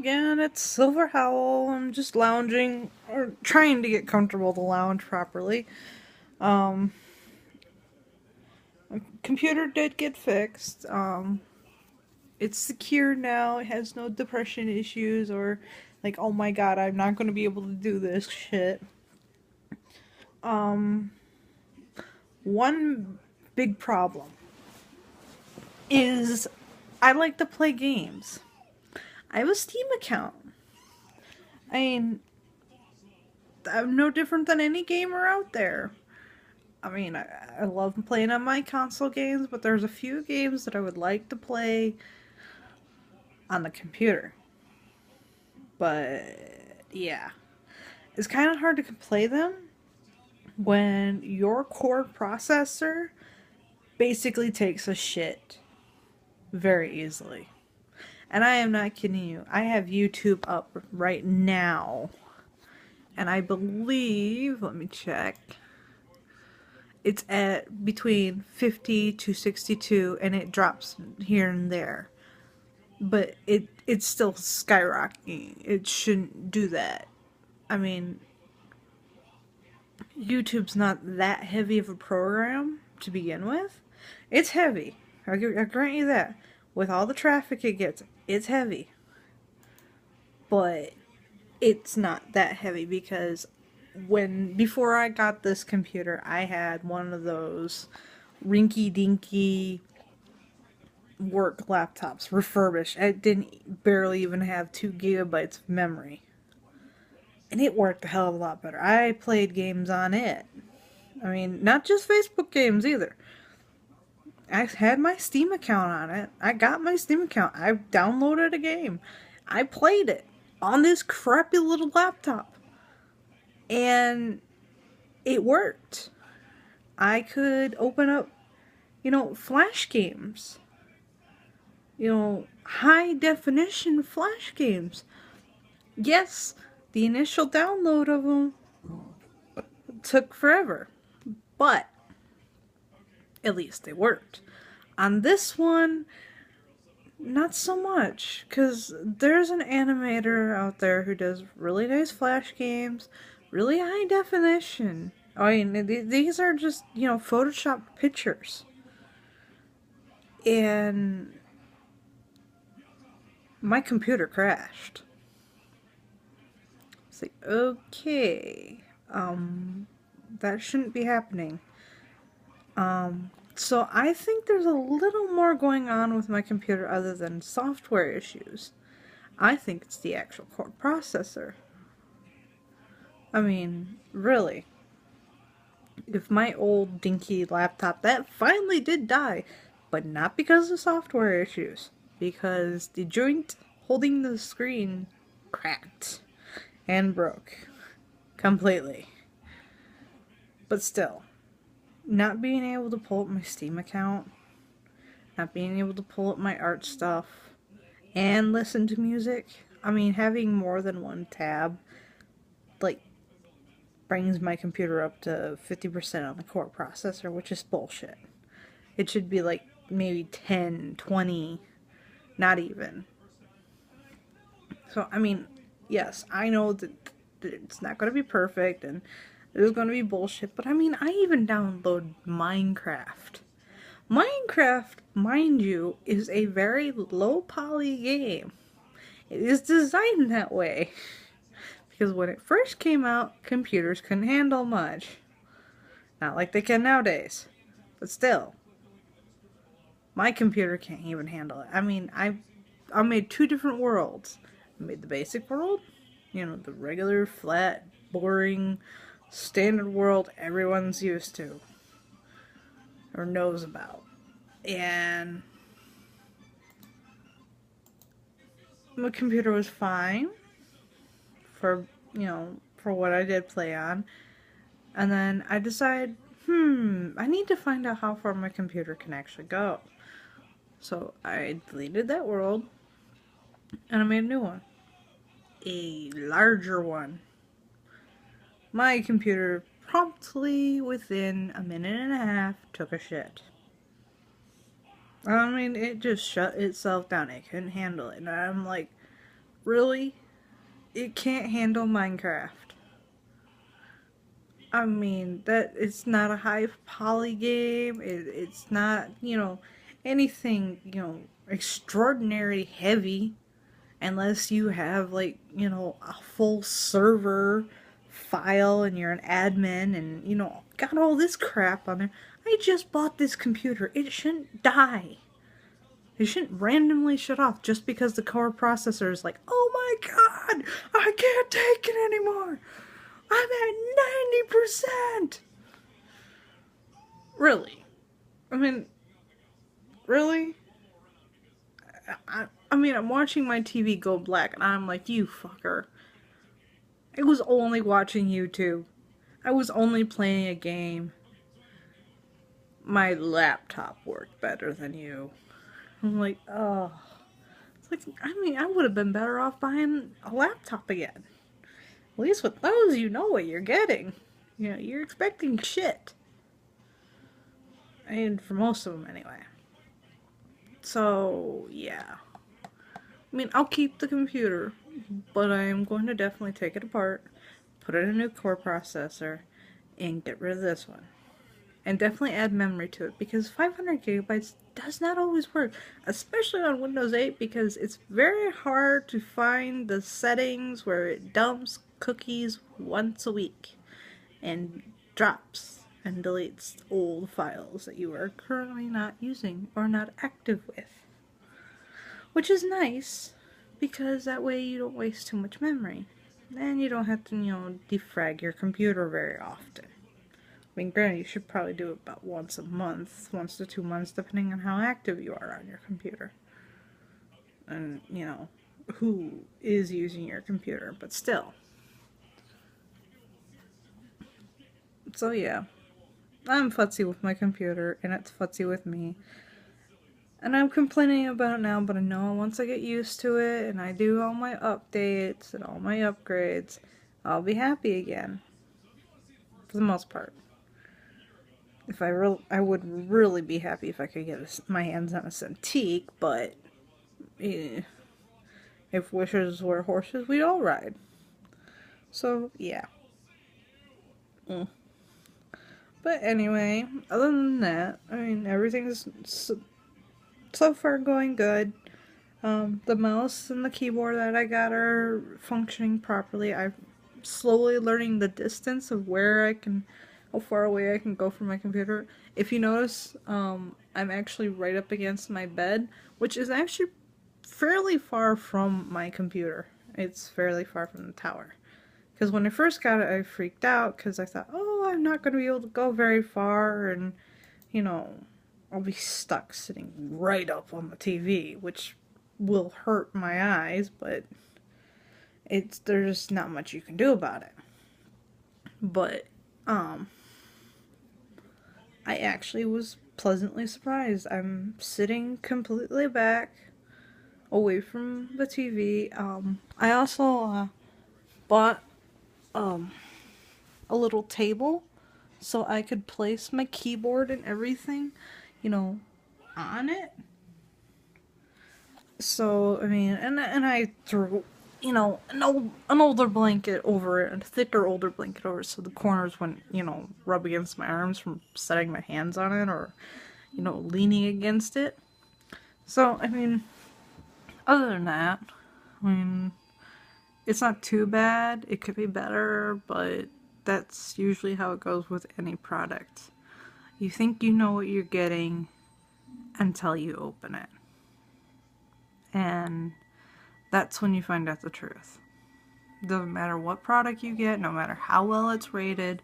again, it's Silver Howl. I'm just lounging, or trying to get comfortable to lounge properly. Um, my computer did get fixed. It's secure now. It has no depression issues or like, oh my god, I'm not going to be able to do this shit. Um, One big problem is I like to play games. I have a Steam account. I mean, I'm no different than any gamer out there. I mean, I love playing on my console games, but there's a few games that I would like to play on the computer. But yeah, it's kind of hard to play them when your core processor basically takes a shit very easily. And I am not kidding you. I have YouTube up right now. And I believe, let me check. It's at between 50 to 62 and it drops here and there. But it's still skyrocketing. It shouldn't do that. I mean, YouTube's not that heavy of a program to begin with. It's heavy. I grant you that. With all the traffic it gets, it's heavy. But it's not that heavy because before I got this computer, I had one of those rinky dinky work laptops, refurbished. It didn't barely even have 2 gigabytes of memory. And it worked a hell of a lot better. I played games on it. I mean, not just Facebook games either. I had my Steam account on it. I got my Steam account. I downloaded a game. I played it on this crappy little laptop. And it worked. I could open up, Flash games. High definition Flash games. Yes, the initial download of them took forever, but at least they worked. On this one, not so much, because there's an animator out there who does really nice Flash games, really high definition. I mean, these are just, Photoshop pictures. And my computer crashed. It's like, okay, that shouldn't be happening. So I think there's a little more going on with my computer other than software issues. I think it's the actual core processor. I mean, really. If my old dinky laptop, that finally did die, but not because of software issues, because the joint holding the screen cracked and broke completely. But still, not being able to pull up my Steam account, not being able to pull up my art stuff, and listen to music. I mean, having more than one tab, brings my computer up to 50% on the core processor, which is bullshit. It should be maybe 10, 20, not even. So, I mean, yes, I know that it's not going to be perfect, and there's going to be bullshit, but I mean, I even download Minecraft. Minecraft, mind you, is a very low poly game. It is designed that way. Because when it first came out, computers couldn't handle much. Not like they can nowadays. But still, my computer can't even handle it. I mean, I made 2 different worlds. I made the basic world, the regular, flat, boring, standard world everyone's used to. Or knows about. And my computer was fine for what I did play on. And then I decided, I need to find out how far my computer can actually go. So I deleted that world and I made a new one. A larger one. My computer promptly, within a minute and a half, took a shit. I mean, it just shut itself down. It couldn't handle it. And I'm like, Really? It can't handle Minecraft. I mean, that it's not a high poly game. It's not, anything, extraordinary heavy. Unless you have, like, a full server file and you're an admin and, got all this crap on there. I just bought this computer. It shouldn't die. It shouldn't randomly shut off just because the core processor is like, oh my god, I can't take it anymore. I'm at 90%. Really? I mean, really? I mean, I'm watching my TV go black and I'm like, you fucker. I was only watching YouTube. I was only playing a game. My laptop worked better than you. I'm like, oh. It's like, I mean, I would have been better off buying a laptop again. At least with those, you know what you're getting. You're expecting shit. And for most of them, anyway. So, yeah. I mean, I'll keep the computer, but I am going to definitely take it apart, put in a new core processor, and get rid of this one. And definitely add memory to it, because 500 gigabytes does not always work, especially on Windows 8, because it's very hard to find the settings where it dumps cookies once a week and drops and deletes old files that you are currently not using or not active with. Which is nice, because that way you don't waste too much memory. And you don't have to, defrag your computer very often. I mean, granted, you should probably do it about once a month, once to 2 months, depending on how active you are on your computer. And, who is using your computer, but still. So, yeah. I'm futzy with my computer, and it's futzy with me. And I'm complaining about it now, but I know once I get used to it, and I do all my updates and all my upgrades, I'll be happy again. For the most part. I would really be happy if I could get my hands on a Cintiq, but if wishes were horses, we'd all ride. So, yeah. But anyway, other than that, I mean, everything's so far going good. The mouse and the keyboard that I got are functioning properly. I'm slowly learning the distance of how far away I can go from my computer. If you notice, I'm actually right up against my bed, which is actually fairly far from my computer. It's fairly far from the tower. Because when I first got it, I freaked out because I thought, oh, I'm not going to be able to go very far, and, I'll be stuck sitting right up on the TV, which will hurt my eyes, but there's not much you can do about it. But, I actually was pleasantly surprised. I'm sitting completely back, away from the TV. I also, bought, a little table so I could place my keyboard and everything, on it. So, I mean, and I threw, an older blanket over it, a thicker older blanket over it, so the corners wouldn't, rub against my arms from setting my hands on it or, leaning against it. So, I mean, other than that, I mean, it's not too bad. It could be better, but that's usually how it goes with any product. You think you know what you're getting until you open it. And that's when you find out the truth. Doesn't matter what product you get, no matter how well it's rated,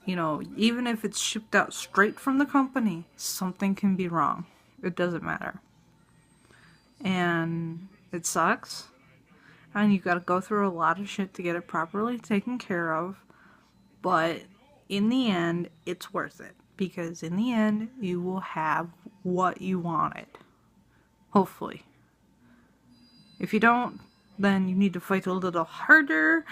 even if it's shipped out straight from the company, something can be wrong. It doesn't matter. And it sucks. And you gotta go through a lot of shit to get it properly taken care of. But in the end, it's worth it. Because in the end, you will have what you wanted. Hopefully. If you don't, then you need to fight a little harder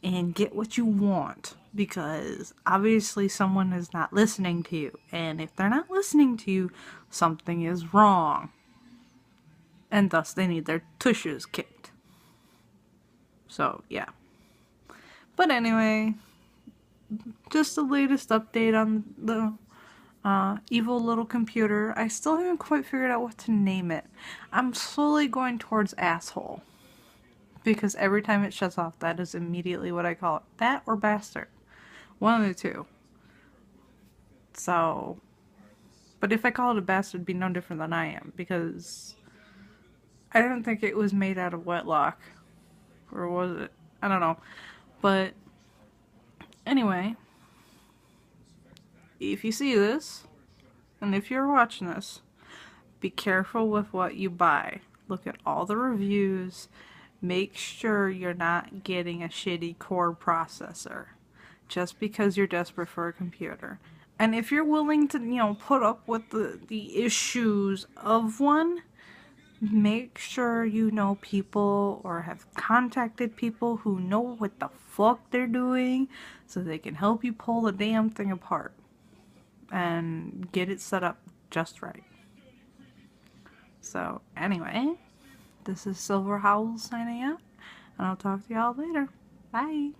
and get what you want. Because obviously someone is not listening to you. And if they're not listening to you, something is wrong. And thus they need their tushes kicked. So, yeah. But anyway, just the latest update on the evil little computer. I still haven't quite figured out what to name it. I'm slowly going towards asshole. Because every time it shuts off, that is immediately what I call it. That or bastard. One of the two. So, but if I call it a bastard, it'd be no different than I am. Because I don't think it was made out of wedlock. Or was it? I don't know. But anyway, if you see this, and if you're watching this, be careful with what you buy. Look at all the reviews. Make sure you're not getting a shitty core processor just because you're desperate for a computer. And if you're willing to, put up with the issues of one, make sure you know people or have contacted people who know what the fuck they're doing so they can help you pull the damn thing apart and get it set up just right. So, anyway, this is Silver Howl signing out, and I'll talk to y'all later. Bye!